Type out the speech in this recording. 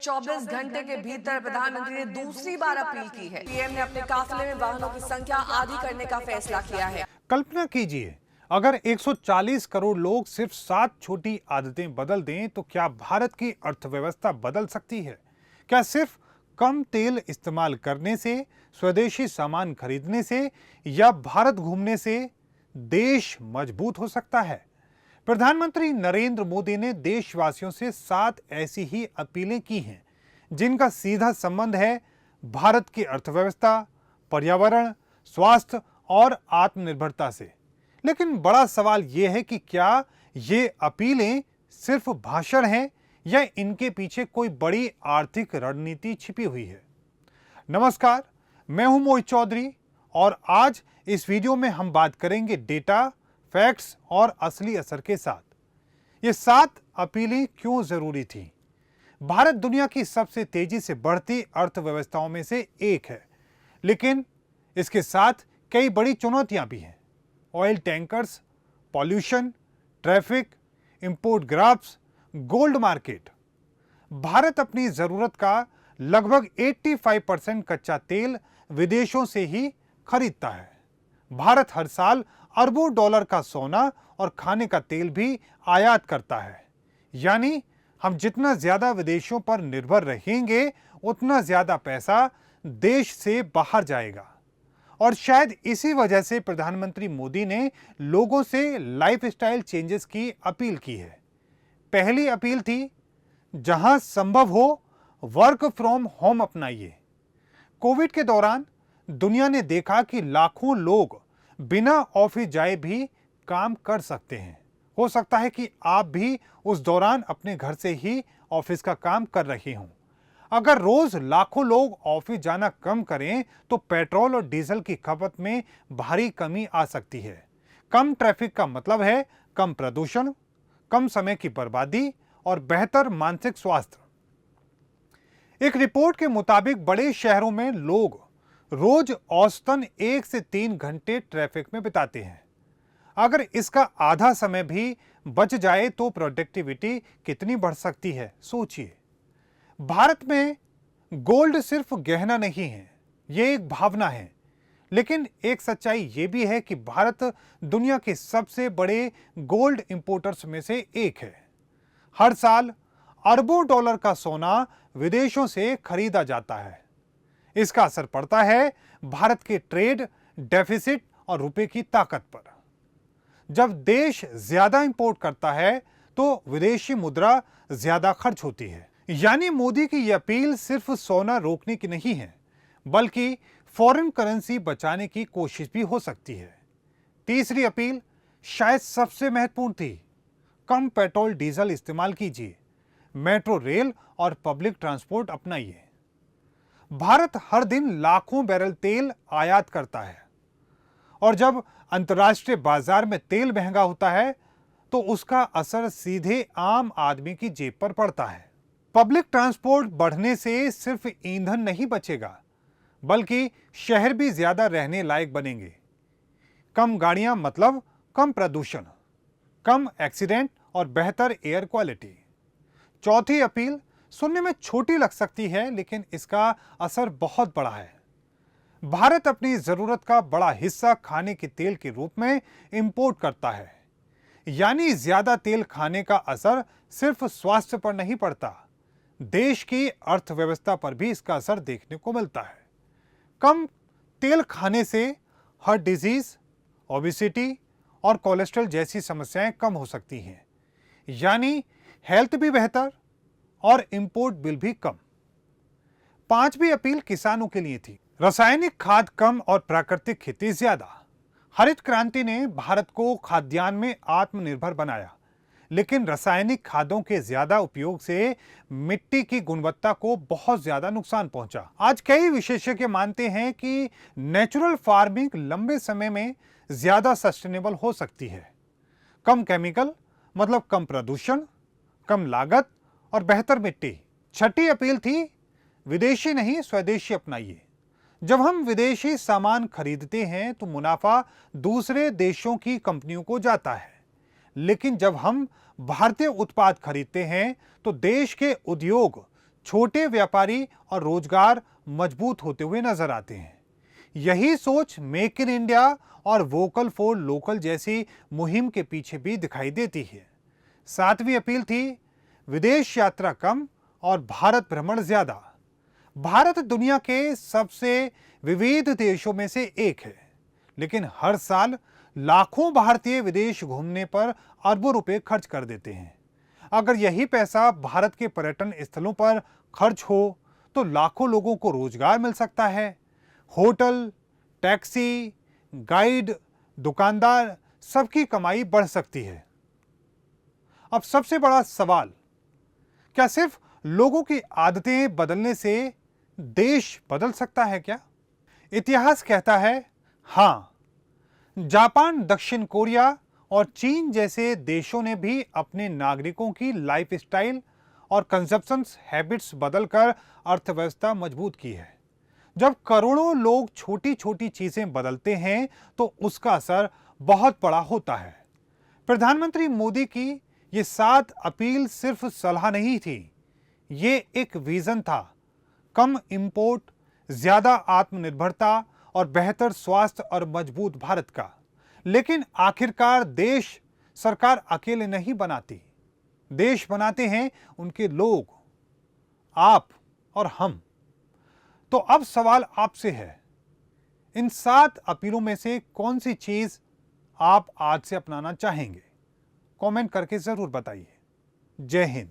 24 घंटे के भीतर प्रधानमंत्री ने दूसरी बार अपील की है। पीएम ने अपने काफिले में वाहनों की संख्या आधी करने का फैसला किया है। कल्पना कीजिए, अगर 140 करोड़ लोग सिर्फ 7 छोटी आदतें बदल दें तो क्या भारत की अर्थव्यवस्था बदल सकती है? क्या सिर्फ कम तेल इस्तेमाल करने से, स्वदेशी सामान खरीदने से या भारत घूमने से देश मजबूत हो सकता है? प्रधानमंत्री नरेंद्र मोदी ने देशवासियों से 7 ऐसी ही अपीलें की हैं जिनका सीधा संबंध है भारत की अर्थव्यवस्था, पर्यावरण, स्वास्थ्य और आत्मनिर्भरता से। लेकिन बड़ा सवाल यह है कि क्या ये अपीलें सिर्फ भाषण हैं या इनके पीछे कोई बड़ी आर्थिक रणनीति छिपी हुई है? नमस्कार, मैं हूं मोहित चौधरी और आज इस वीडियो में हम बात करेंगे डेटा, फैक्ट्स और असली असर के साथ। ये 7 अपीलें क्यों जरूरी थी? भारत दुनिया की सबसे तेजी से बढ़ती अर्थव्यवस्थाओं में से एक है, लेकिन इसके साथ कई बड़ी चुनौतियां भी हैं। Oil tankers, pollution, traffic, import graphs, gold market. Bharat अपनी जरूरत का लगभग 85% कच्चा तेल विदेशों से ही खरीदता है। भारत हर साल अरबों डॉलर का सोना और खाने का तेल भी आयात करता है। यानी हम जितना ज्यादा विदेशों पर निर्भर रहेंगे, उतना ज्यादा पैसा देश से बाहर जाएगा। और शायद इसी वजह से प्रधानमंत्री मोदी ने लोगों से लाइफस्टाइल चेंजेस की अपील की है। पहली अपील थी, जहां संभव हो वर्क फ्रॉम होम अपनाइए। कोविड के दौरान दुनिया ने देखा कि लाखों लोग बिना ऑफिस जाए भी काम कर सकते हैं। हो सकता है कि आप भी उस दौरान अपने घर से ही ऑफिस का काम कर रहे हों। अगर रोज लाखों लोग ऑफिस जाना कम करें तो पेट्रोल और डीजल की खपत में भारी कमी आ सकती है। कम ट्रैफिक का मतलब है कम प्रदूषण, कम समय की बर्बादी और बेहतर मानसिक स्वास्थ्य। एक रिपोर्ट के मुताबिक बड़े शहरों में लोग रोज औसतन 1 से 3 घंटे ट्रैफिक में बिताते हैं। अगर इसका आधा समय भी बच जाए तो प्रोडक्टिविटी कितनी बढ़ सकती है, सोचिए। भारत में गोल्ड सिर्फ गहना नहीं है, यह एक भावना है। लेकिन एक सच्चाई यह भी है कि भारत दुनिया के सबसे बड़े गोल्ड इंपोर्टर्स में से एक है। हर साल अरबों डॉलर का सोना विदेशों से खरीदा जाता है। इसका असर पड़ता है भारत के ट्रेड डेफिसिट और रुपए की ताकत पर। जब देश ज्यादा इंपोर्ट करता है तो विदेशी मुद्रा ज्यादा खर्च होती है। यानी मोदी की यह अपील सिर्फ सोना रोकने की नहीं है, बल्कि फॉरेन करेंसी बचाने की कोशिश भी हो सकती है। तीसरी अपील शायद सबसे महत्वपूर्ण थी, कम पेट्रोल डीजल इस्तेमाल कीजिए, मेट्रो रेल और पब्लिक ट्रांसपोर्ट अपनाइए। भारत हर दिन लाखों बैरल तेल आयात करता है और जब अंतर्राष्ट्रीय बाजार में तेल महंगा होता है तो उसका असर सीधे आम आदमी की जेब पर पड़ता है। पब्लिक ट्रांसपोर्ट बढ़ने से सिर्फ ईंधन नहीं बचेगा, बल्कि शहर भी ज्यादा रहने लायक बनेंगे। कम गाड़ियां मतलब कम प्रदूषण, कम एक्सीडेंट और बेहतर एयर क्वालिटी। चौथी अपील सुनने में छोटी लग सकती है, लेकिन इसका असर बहुत बड़ा है। भारत अपनी जरूरत का बड़ा हिस्सा खाने के तेल के रूप में इंपोर्ट करता है। यानी ज्यादा तेल खाने का असर सिर्फ स्वास्थ्य पर नहीं पड़ता, देश की अर्थव्यवस्था पर भी इसका असर देखने को मिलता है। कम तेल खाने से हार्ट डिजीज, ओबेसिटी और कोलेस्ट्रॉल जैसी समस्याएं कम हो सकती हैं। यानी हेल्थ भी बेहतर और इंपोर्ट बिल भी कम। पांचवी अपील किसानों के लिए थी, रासायनिक खाद कम और प्राकृतिक खेती ज्यादा। हरित क्रांति ने भारत को खाद्यान्न में आत्मनिर्भर बनाया, लेकिन रासायनिक खादों के ज्यादा उपयोग से मिट्टी की गुणवत्ता को बहुत ज्यादा नुकसान पहुंचा। आज कई विशेषज्ञ मानते हैं कि नेचुरल फार्मिंग लंबे समय में ज्यादा सस्टेनेबल हो सकती है। कम केमिकल मतलब कम प्रदूषण, कम लागत और बेहतर मिट्टी। छठी अपील थी, विदेशी नहीं स्वदेशी अपनाइए। जब हम विदेशी सामान खरीदते हैं तो मुनाफा दूसरे देशों की कंपनियों को जाता है, लेकिन जब हम भारतीय उत्पाद खरीदते हैं तो देश के उद्योग छोटे व्यापारी और रोजगार मजबूत होते हुए नजर आते हैं। यही सोच मेक इन इंडिया और वोकल फॉर लोकल जैसी मुहिम के पीछे भी दिखाई देती है। 7वीं अपील थी विदेश यात्रा कम और भारत भ्रमण ज्यादा। भारत दुनिया के सबसे विविध देशों में से एक है, लेकिन हर साल लाखों भारतीय विदेश घूमने पर अरबों रुपए खर्च कर देते हैं। अगर यही पैसा भारत के पर्यटन स्थलों पर खर्च हो तो लाखों लोगों को रोजगार मिल सकता है। होटल, टैक्सी, गाइड, दुकानदार सबकी कमाई बढ़ सकती है। अब सबसे बड़ा सवाल, क्या सिर्फ लोगों की आदतें बदलने से देश बदल सकता है क्या? इतिहास कहता है हां। जापान, दक्षिण कोरिया और चीन जैसे देशों ने भी अपने नागरिकों की लाइफस्टाइल और कंजप्शन हैबिट्स बदलकर अर्थव्यवस्था मजबूत की है। जब करोड़ों लोग छोटी छोटी चीजें बदलते हैं तो उसका असर बहुत बड़ा होता है। प्रधानमंत्री मोदी की ये 7 अपील सिर्फ सलाह नहीं थी, ये एक विजन था। कम इंपोर्ट, ज्यादा आत्मनिर्भरता और बेहतर स्वास्थ्य और मजबूत भारत का। लेकिन आखिरकार देश सरकार अकेले नहीं बनाती, देश बनाते हैं उनके लोग, आप और हम। तो अब सवाल आपसे है, इन 7 अपीलों में से कौन सी चीज आप आज से अपनाना चाहेंगे? कमेंट करके जरूर बताइए। जय हिंद।